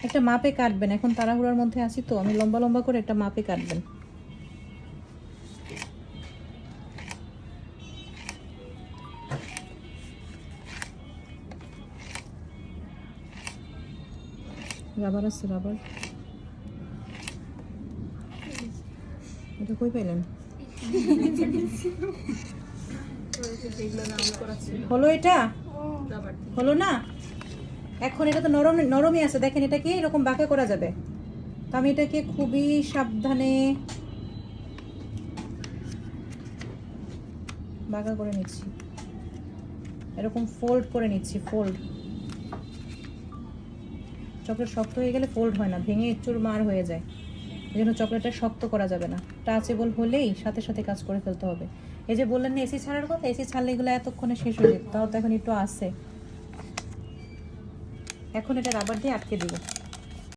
একটা মাপে কাটবেন, এখন তাড়াহুড়ার মধ্যে আছি তো, আমি লম্বা লম্বা করে একটা মাপে কাটবেন। রাবার আছে, রাবার। এটা কই পাইলেন? হলো এটা? হলো না? এখন এটা তো নরম নরমই আছে, দেখেন এটাকে এরকম বাঁকা করা যাবে। তো আমি এটাকে খুবই সাবধানে বাঁকা করে নিচ্ছি, এরকম ফোল্ড করে নিচ্ছি, ফোল্ড। চকলেট শক্ত হয়ে গেলে ফোল্ড হয় না, ভেঙে চুরমার হয়ে যায়। এই জন্য চকলেটটা শক্ত করা যাবে না, টাচেবল হলেই সাথে সাথে কাজ করে ফেলতে হবে। এই যে বললেন না এসি ছাড়ার কথা, এসি ছাড়লে এগুলো এতক্ষণে শেষ হয়ে যেত, তাও তো এখন একটু আছে। এখন এটা রাবার দিয়ে আটকে দিব।